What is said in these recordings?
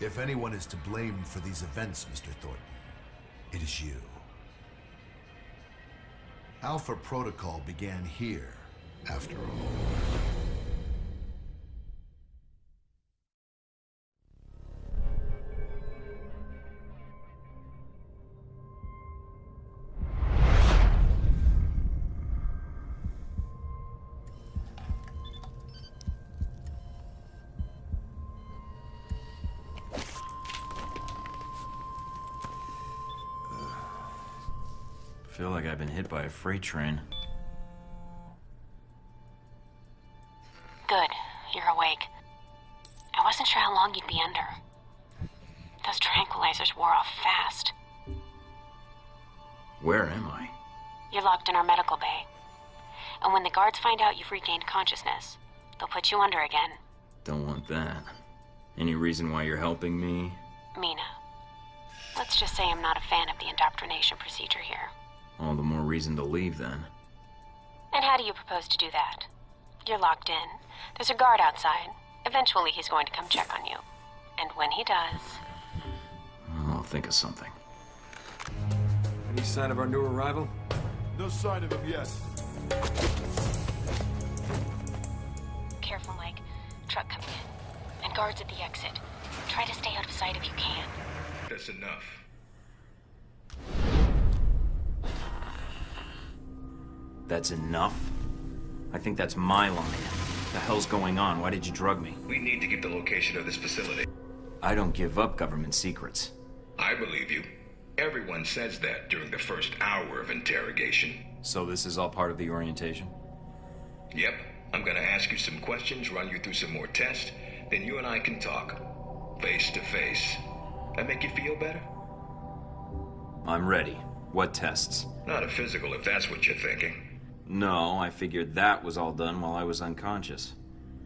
If anyone is to blame for these events, Mr. Thornton, it is you. Alpha Protocol began here, after all. I feel like I've been hit by a freight train. Good. You're awake. I wasn't sure how long you'd be under. Those tranquilizers wore off fast. Where am I? You're locked in our medical bay. And when the guards find out you've regained consciousness, they'll put you under again. Don't want that. Any reason why you're helping me? Mina. Let's just say I'm not a fan of the indoctrination procedure here. All the more reason to leave, then. And how do you propose to do that? You're locked in. There's a guard outside. Eventually he's going to come check on you. And when he does... I'll think of something. Any sign of our new arrival? No sign of him yet. Careful, Mike. Truck coming in. And guards at the exit. Try to stay out of sight if you can. That's enough. That's enough? I think that's my line. What the hell's going on? Why did you drug me? We need to get the location of this facility. I don't give up government secrets. I believe you. Everyone says that during the first hour of interrogation. So this is all part of the orientation? Yep. I'm gonna ask you some questions, run you through some more tests, then you and I can talk. Face to face. That make you feel better? I'm ready. What tests? Not a physical, if that's what you're thinking. No, I figured that was all done while I was unconscious.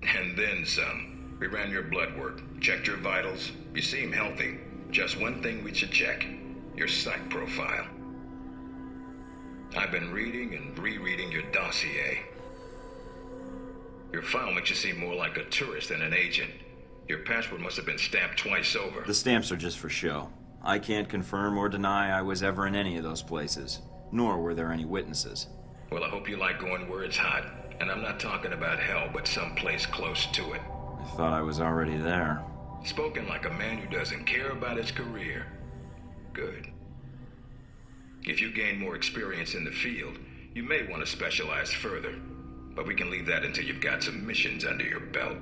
And then some. We ran your blood work, checked your vitals. You seem healthy. Just one thing we should check. Your psych profile. I've been reading and rereading your dossier. Your file makes you seem more like a tourist than an agent. Your passport must have been stamped twice over. The stamps are just for show. I can't confirm or deny I was ever in any of those places. Nor were there any witnesses. Well, I hope you like going where it's hot. And I'm not talking about hell, but someplace close to it. I thought I was already there. Spoken like a man who doesn't care about his career. Good. If you gain more experience in the field, you may want to specialize further. But we can leave that until you've got some missions under your belt.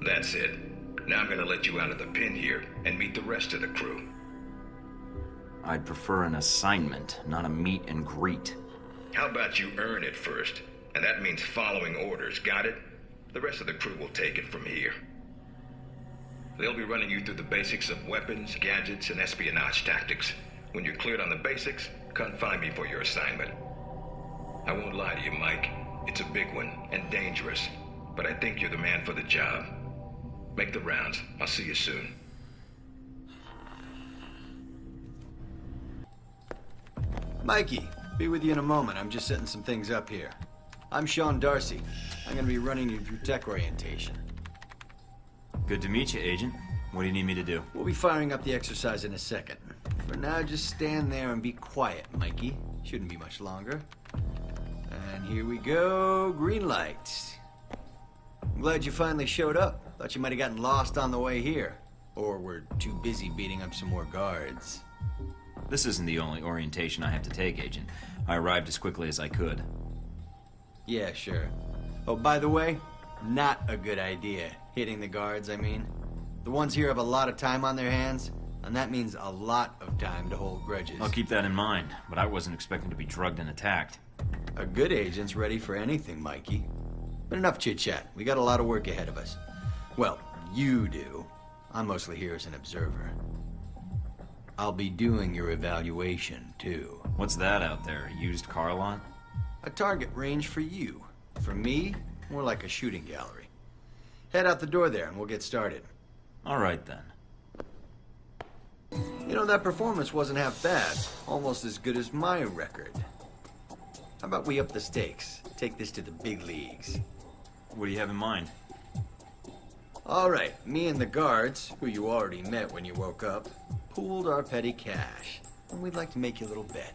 That's it. Now I'm gonna let you out of the pen here and meet the rest of the crew. I'd prefer an assignment, not a meet and greet. How about you earn it first? And that means following orders, got it? The rest of the crew will take it from here. They'll be running you through the basics of weapons, gadgets, and espionage tactics. When you're cleared on the basics, come find me for your assignment. I won't lie to you, Mike. It's a big one, and dangerous. But I think you're the man for the job. Make the rounds. I'll see you soon. Mikey, be with you in a moment. I'm just setting some things up here. I'm Sean Darcy. I'm gonna be running you through tech orientation. Good to meet you, Agent. What do you need me to do? We'll be firing up the exercise in a second. For now, just stand there and be quiet, Mikey. Shouldn't be much longer. And here we go. Green lights. I'm glad you finally showed up. Thought you might have gotten lost on the way here. Or were too busy beating up some more guards. This isn't the only orientation I have to take, Agent. I arrived as quickly as I could. Yeah, sure. Oh, by the way, not a good idea. Hitting the guards, I mean. The ones here have a lot of time on their hands, and that means a lot of time to hold grudges. I'll keep that in mind, but I wasn't expecting to be drugged and attacked. A good agent's ready for anything, Mikey. But enough chit-chat. We got a lot of work ahead of us. Well, you do. I'm mostly here as an observer. I'll be doing your evaluation, too. What's that out there? A used car lot? A target range for you. For me, more like a shooting gallery. Head out the door there and we'll get started. All right, then. You know, that performance wasn't half bad. Almost as good as my record. How about we up the stakes? Take this to the big leagues. What do you have in mind? All right, me and the guards, who you already met when you woke up, pooled our petty cash. And we'd like to make you a little bet.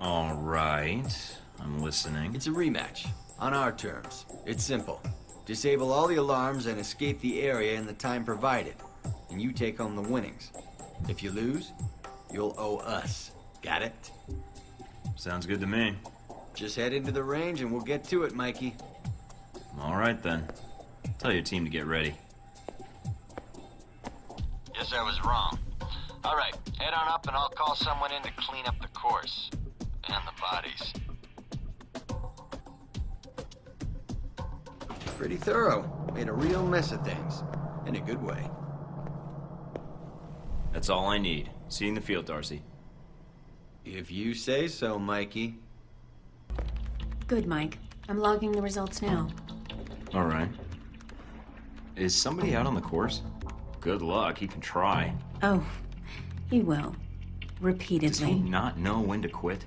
All right. I'm listening. It's a rematch, on our terms. It's simple. Disable all the alarms and escape the area in the time provided. And you take home the winnings. If you lose, you'll owe us. Got it? Sounds good to me. Just head into the range and we'll get to it, Mikey. All right, then. Tell your team to get ready. Guess I was wrong. All right, head on up and I'll call someone in to clean up the course. And the bodies. Pretty thorough. Made a real mess of things. In a good way. That's all I need. See you in the field, Darcy. If you say so, Mikey. Good, Mike. I'm logging the results now. All right. Is somebody out on the course? Good luck. He can try. Oh, he will. Does Repeatedly. he not know when to quit?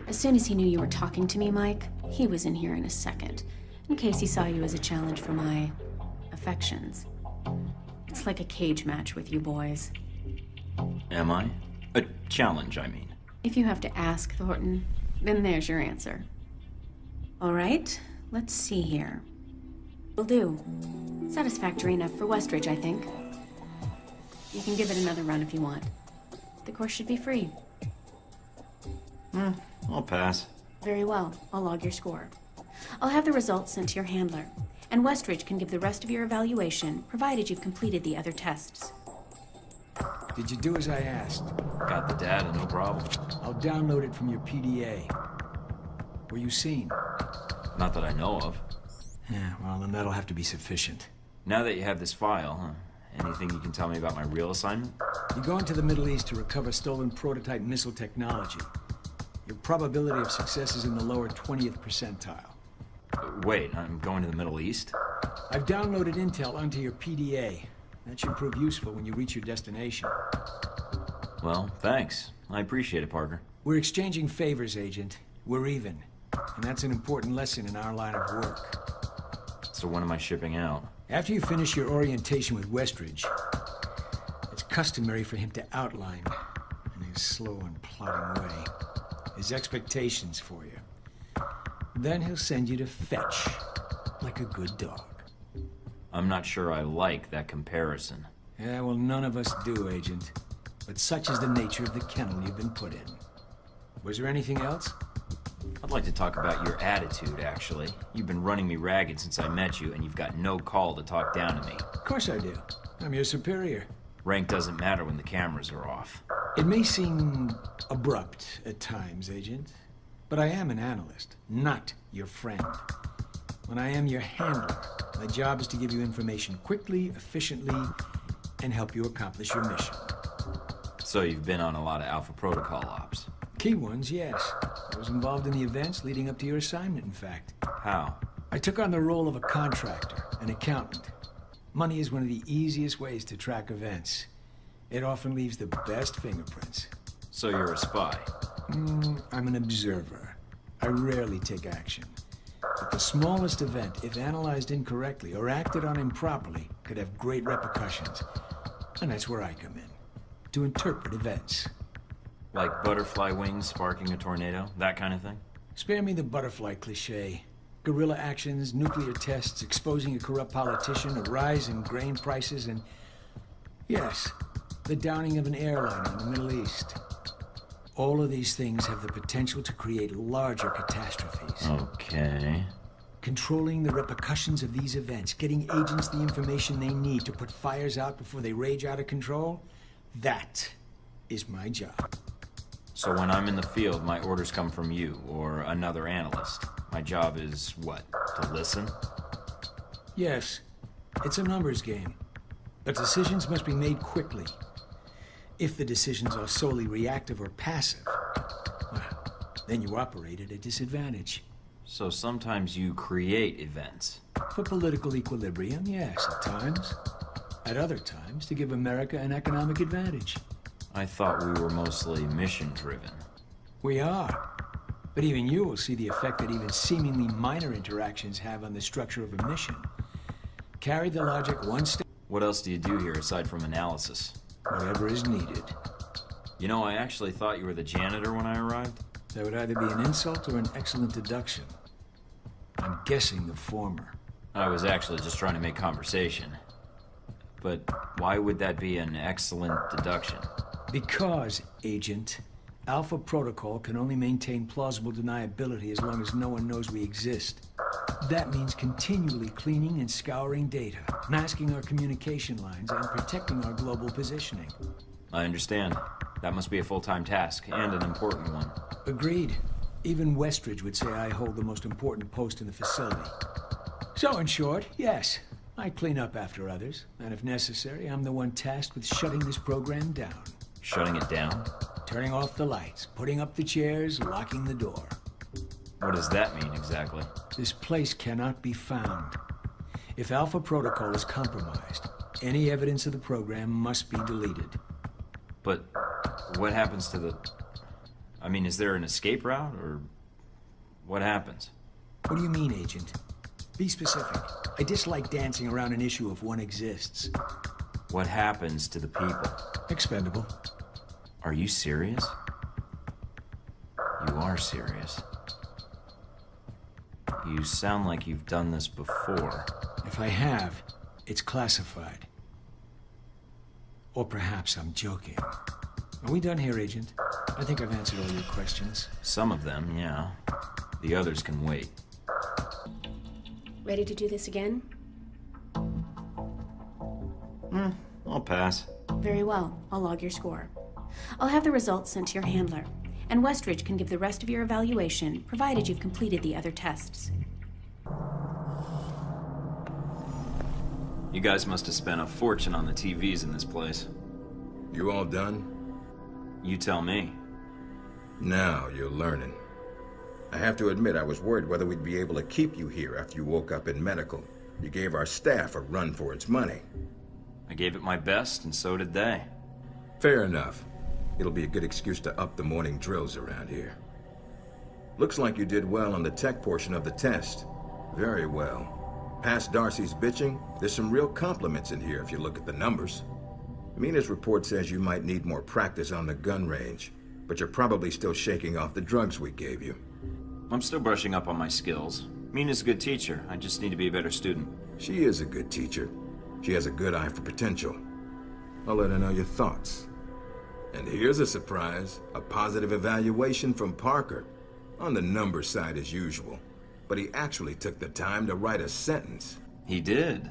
As soon as he knew you were talking to me, Mike, he was in here in a second. In case he saw you as a challenge for my affections. It's like a cage match with you boys. Am I? A challenge, I mean. If you have to ask, Thornton, then there's your answer. All right, let's see here. Will do. Satisfactory enough for Westridge, I think. You can give it another run if you want. The course should be free. I'll pass. Very well. I'll log your score. I'll have the results sent to your handler, and Westridge can give the rest of your evaluation, provided you've completed the other tests. Did you do as I asked? Got the data, no problem. I'll download it from your PDA. Were you seen? Not that I know of. Yeah, well, then that'll have to be sufficient. Now that you have this file, anything you can tell me about my real assignment? You're going to the Middle East to recover stolen prototype missile technology. Your probability of success is in the lower 20th percentile. Wait, I'm going to the Middle East? I've downloaded intel onto your PDA. That should prove useful when you reach your destination. Well, thanks. I appreciate it, Parker. We're exchanging favors, Agent. We're even. And that's an important lesson in our line of work. So when am I shipping out? After you finish your orientation with Westridge, it's customary for him to outline, in his slow and plodding way, his expectations for you. Then he'll send you to fetch, like a good dog. I'm not sure I like that comparison. Yeah, well, none of us do, Agent. But such is the nature of the kennel you've been put in. Was there anything else? I'd like to talk about your attitude, actually. You've been running me ragged since I met you, and you've got no call to talk down to me. Of course I do. I'm your superior. Rank doesn't matter when the cameras are off. It may seem abrupt at times, Agent, but I am an analyst, not your friend. When I am your handler, my job is to give you information quickly, efficiently, and help you accomplish your mission. So you've been on a lot of Alpha Protocol ops. Key ones, yes. I was involved in the events leading up to your assignment, in fact. How? I took on the role of a contractor, an accountant. Money is one of the easiest ways to track events. It often leaves the best fingerprints. So you're a spy? I'm an observer. I rarely take action. But the smallest event, if analyzed incorrectly or acted on improperly, could have great repercussions. And that's where I come in, to interpret events. Like butterfly wings sparking a tornado? That kind of thing? Spare me the butterfly cliché. Guerrilla actions, nuclear tests, exposing a corrupt politician, a rise in grain prices, and... yes, the downing of an airliner in the Middle East. All of these things have the potential to create larger catastrophes. Okay. Controlling the repercussions of these events, getting agents the information they need to put fires out before they rage out of control, that is my job. So when I'm in the field, my orders come from you, or another analyst. My job is what? To listen? Yes, it's a numbers game. But decisions must be made quickly. If the decisions are solely reactive or passive, well, then you operate at a disadvantage. So sometimes you create events. For political equilibrium, yes, at times. At other times, to give America an economic advantage. I thought we were mostly mission-driven. We are. But even you will see the effect that even seemingly minor interactions have on the structure of a mission. Carry the logic one step, What else do you do here aside from analysis? whatever is needed. You know, I actually thought you were the janitor when I arrived. That would either be an insult or an excellent deduction. I'm guessing the former. I was actually just trying to make conversation. But why would that be an excellent deduction? Because, Agent, Alpha Protocol can only maintain plausible deniability as long as no one knows we exist. That means continually cleaning and scouring data, masking our communication lines, and protecting our global positioning. I understand. That must be a full-time task, and an important one. Agreed. Even Westridge would say I hold the most important post in the facility. So, in short, yes, I clean up after others, and if necessary, I'm the one tasked with shutting this program down. Shutting it down? Turning off the lights, putting up the chairs, locking the door. What does that mean exactly? This place cannot be found. If Alpha Protocol is compromised, any evidence of the program must be deleted. But what happens to the... I mean, is there an escape route, or what happens? What do you mean, Agent? Be specific. I dislike dancing around an issue if one exists. What happens to the people? Expendable. Are you serious? You are serious. You sound like you've done this before. If I have, it's classified. Or perhaps I'm joking. Are we done here, Agent? I think I've answered all your questions. Some of them, yeah. The others can wait. Ready to do this again? I'll pass. Very well. I'll log your score. I'll have the results sent to your handler, and Westridge can give the rest of your evaluation, provided you've completed the other tests. You guys must have spent a fortune on the TVs in this place. You all done? You tell me. Now you're learning. I have to admit I was worried whether we'd be able to keep you here after you woke up in medical. You gave our staff a run for its money. I gave it my best, and so did they. Fair enough. It'll be a good excuse to up the morning drills around here. Looks like you did well on the tech portion of the test. Very well. Past Darcy's bitching, there's some real compliments in here if you look at the numbers. Mina's report says you might need more practice on the gun range, but you're probably still shaking off the drugs we gave you. I'm still brushing up on my skills. Mina's a good teacher. I just need to be a better student. She is a good teacher. She has a good eye for potential. I'll let her know your thoughts. And here's a surprise, a positive evaluation from Parker. On the number side as usual, but he actually took the time to write a sentence. He did.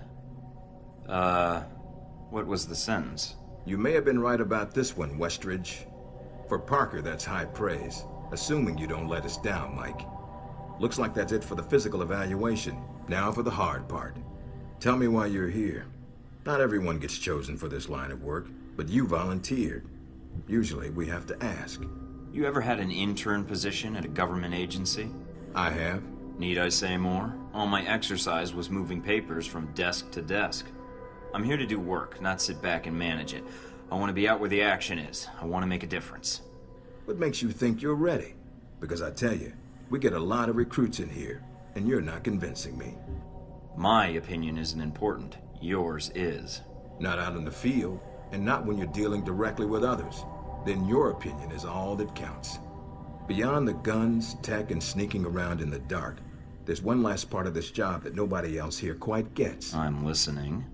What was the sentence? You may have been right about this one, Westridge. For Parker, that's high praise, assuming you don't let us down, Mike. Looks like that's it for the physical evaluation. Now for the hard part. Tell me why you're here. Not everyone gets chosen for this line of work, but you volunteered. Usually we have to ask. You ever had an intern position at a government agency? I have. Need I say more? All my exercise was moving papers from desk to desk. I'm here to do work, not sit back and manage it. I want to be out where the action is. I want to make a difference. What makes you think you're ready? Because I tell you, we get a lot of recruits in here, and you're not convincing me. My opinion isn't important. Yours is. Not out in the field, and not when you're dealing directly with others. Then your opinion is all that counts. Beyond the guns, tech, and sneaking around in the dark, there's one last part of this job that nobody else here quite gets. I'm listening.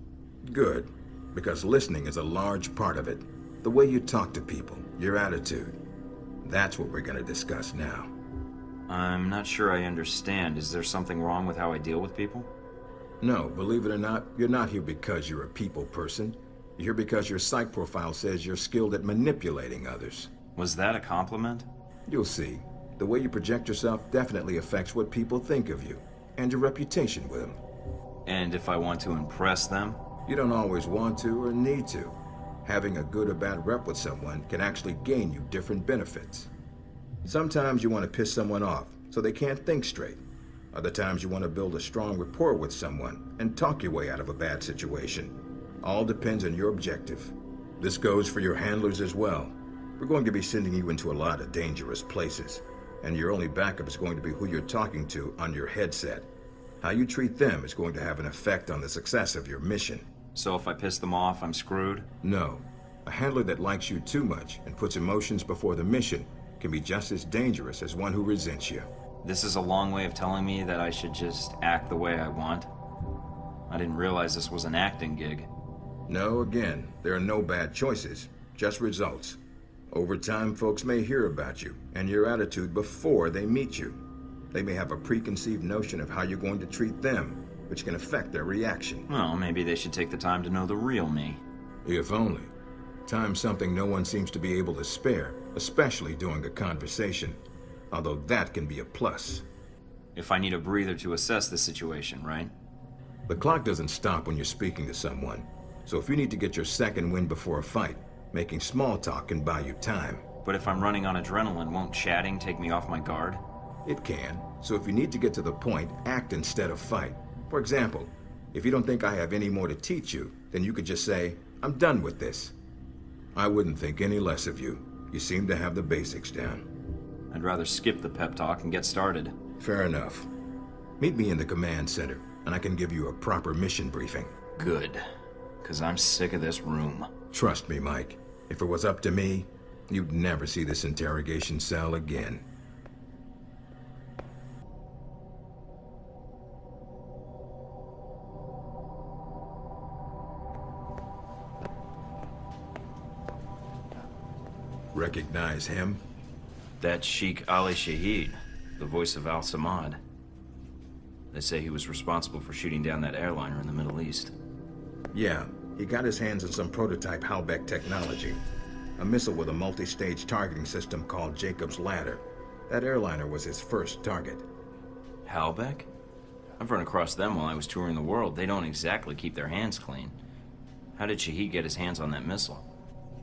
Good, because listening is a large part of it. The way you talk to people, your attitude. That's what we're going to discuss now. I'm not sure I understand. Is there something wrong with how I deal with people? No, believe it or not, you're not here because you're a people person. You're here because your psych profile says you're skilled at manipulating others. Was that a compliment? You'll see. The way you project yourself definitely affects what people think of you, and your reputation with them. And if I want to impress them? You don't always want to or need to. Having a good or bad rep with someone can actually gain you different benefits. Sometimes you want to piss someone off so they can't think straight. Other times you want to build a strong rapport with someone and talk your way out of a bad situation. All depends on your objective. This goes for your handlers as well. We're going to be sending you into a lot of dangerous places, and your only backup is going to be who you're talking to on your headset. How you treat them is going to have an effect on the success of your mission. So if I piss them off, I'm screwed? No. A handler that likes you too much and puts emotions before the mission can be just as dangerous as one who resents you. This is a long way of telling me that I should just act the way I want. I didn't realize this was an acting gig. No, again, there are no bad choices, just results. Over time, folks may hear about you and your attitude before they meet you. They may have a preconceived notion of how you're going to treat them, which can affect their reaction. Well, maybe they should take the time to know the real me. If only. Time's something no one seems to be able to spare, especially during a conversation. Although that can be a plus. If I need a breather to assess the situation, right? The clock doesn't stop when you're speaking to someone. So if you need to get your second win before a fight, making small talk can buy you time. But if I'm running on adrenaline, won't chatting take me off my guard? It can. So if you need to get to the point, act instead of fight. For example, if you don't think I have any more to teach you, then you could just say, I'm done with this. I wouldn't think any less of you. You seem to have the basics down. I'd rather skip the pep talk and get started. Fair enough. Meet me in the command center, and I can give you a proper mission briefing. Good. 'Cause I'm sick of this room. Trust me, Mike. If it was up to me, you'd never see this interrogation cell again. Recognize him? That's Sheikh Ali Shaheed, the voice of Al-Samad. They say he was responsible for shooting down that airliner in the Middle East. Yeah, he got his hands on some prototype Halbech technology. A missile with a multi-stage targeting system called Jacob's Ladder. That airliner was his first target. Halbech? I've run across them while I was touring the world. They don't exactly keep their hands clean. How did Shaheed get his hands on that missile?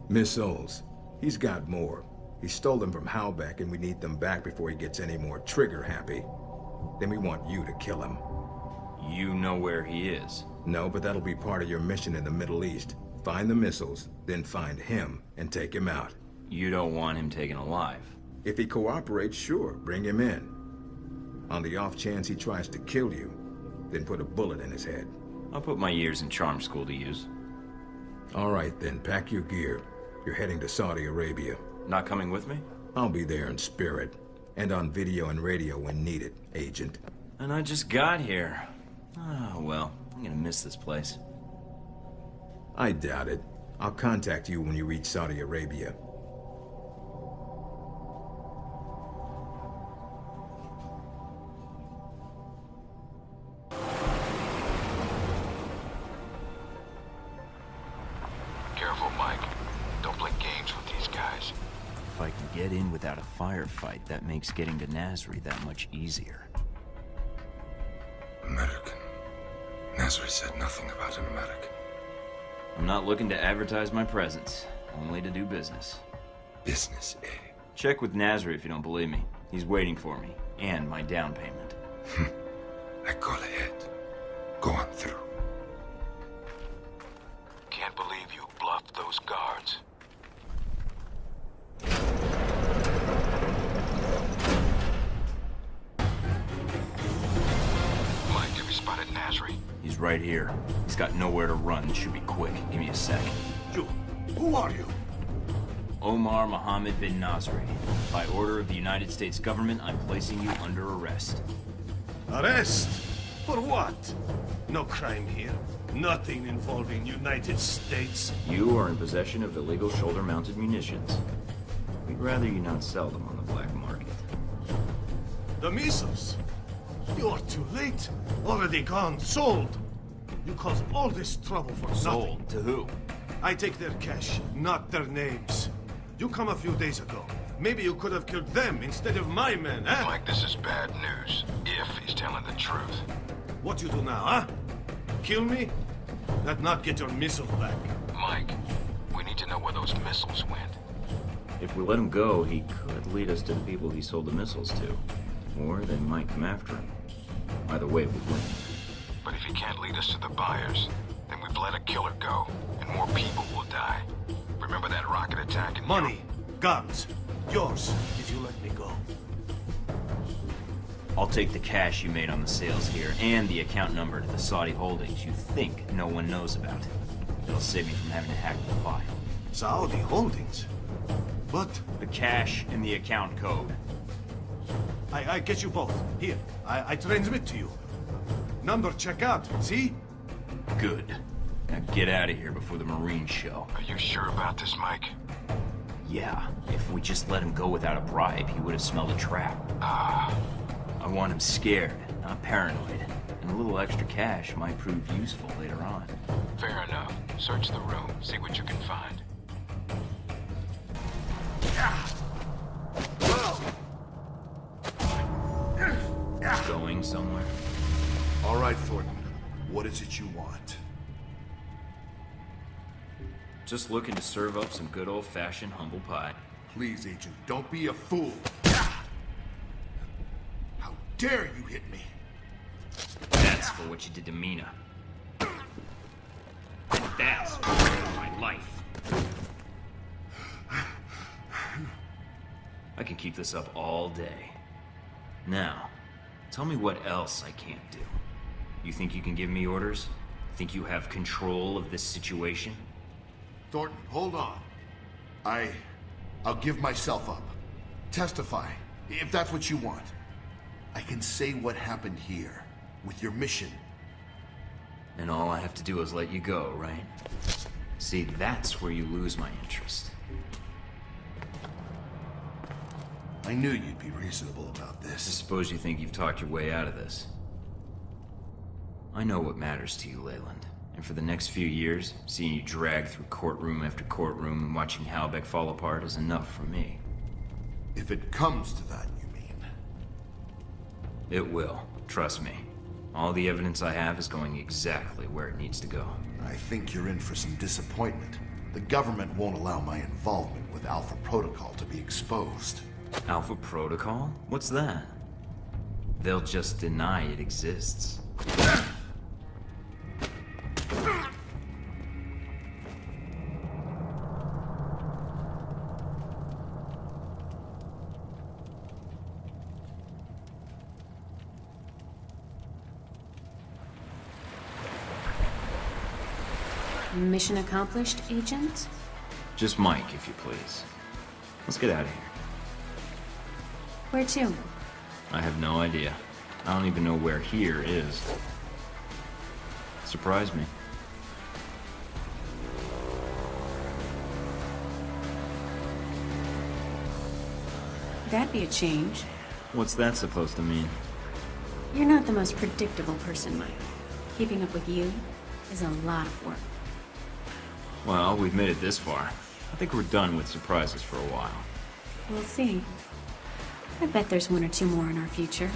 Missiles. He's got more. He stole them from Halbech, and we need them back before he gets any more trigger-happy. Then we want you to kill him. You know where he is? No, but that'll be part of your mission in the Middle East. Find the missiles, then find him, and take him out. You don't want him taken alive? If he cooperates, sure, bring him in. On the off chance he tries to kill you, then put a bullet in his head. I'll put my years in charm school to use. All right, then, pack your gear. You're heading to Saudi Arabia. Not coming with me? I'll be there in spirit. And on video and radio when needed, Agent. And I just got here. Oh, well, I'm gonna miss this place. I doubt it. I'll contact you when you reach Saudi Arabia. Careful, Mike. Don't play games with these guys. If I can get in without a firefight, that makes getting to Nasri that much easier. American. Nasri said nothing about an American. I'm not looking to advertise my presence, only to do business. Business, eh? Check with Nasri if you don't believe me. He's waiting for me, and my down payment. I call ahead. Go on through. Can't believe you bluffed those guards. Mike, have you spotted Nasri? He's right here. He's got nowhere to run. Should be quick. Give me a sec. You, who are you? Omar Mohammed bin Nasri. By order of the United States government, I'm placing you under arrest. Arrest? For what? No crime here. Nothing involving United States. You are in possession of illegal shoulder-mounted munitions. We'd rather you not sell them on the black market. The missiles. You're too late. Already gone. Sold. You caused all this trouble for nothing. Sold? To who? I take their cash, not their names. You come a few days ago. Maybe you could have killed them instead of my men, eh? Mike, this is bad news. If he's telling the truth. What you do now, huh? Kill me? That not get your missiles back. Mike, we need to know where those missiles went. If we let him go, he could lead us to the people he sold the missiles to. Or they might come after him. Either way, we win. But if he can't lead us to the buyers, then we've let a killer go, and more people will die. Remember that rocket attack in Money, guns, yours, if you let me go. I'll take the cash you made on the sales here and the account number to the Saudi holdings you think no one knows about. It'll save me from having to hack the file. Saudi holdings? But The cash and the account code. I get you both. Here, I transmit to you. Number check out, see? Good. Now get out of here before the Marines show. Are you sure about this, Mike? Yeah, if we just let him go without a bribe, he would have smelled a trap. I want him scared, not paranoid. And a little extra cash might prove useful later on. Fair enough. Search the room, see what you can find. Going somewhere? All right, Thornton. What is it you want? Just looking to serve up some good old-fashioned humble pie. Please, Agent, don't be a fool. How dare you hit me? That's for what you did to Mina. And that's for my life. I can keep this up all day. Now, tell me what else I can't do. You think you can give me orders? Think you have control of this situation? Thornton, hold on. I'll give myself up. Testify, if that's what you want. I can say what happened here, with your mission. And all I have to do is let you go, right? See, that's where you lose my interest. I knew you'd be reasonable about I this. suppose you think you've talked your way out of this. I know what matters to you, Leyland. And for the next few years, seeing you drag through courtroom after courtroom and watching Halbeck fall apart is enough for me. If it comes to that, you mean? It will. Trust me. All the evidence I have is going exactly where it needs to go. I think you're in for some disappointment. The government won't allow my involvement with Alpha Protocol to be exposed. Alpha Protocol? What's that? They'll just deny it exists. Mission accomplished, Agent? Just Mike, if you please. Let's get out of here. Where to? I have no idea. I don't even know where here is. Surprise me. That'd be a change. What's that supposed to mean? You're not the most predictable person, Mike. Keeping up with you is a lot of work. Well, we've made it this far. I think we're done with surprises for a while. We'll see. I bet there's one or two more in our future.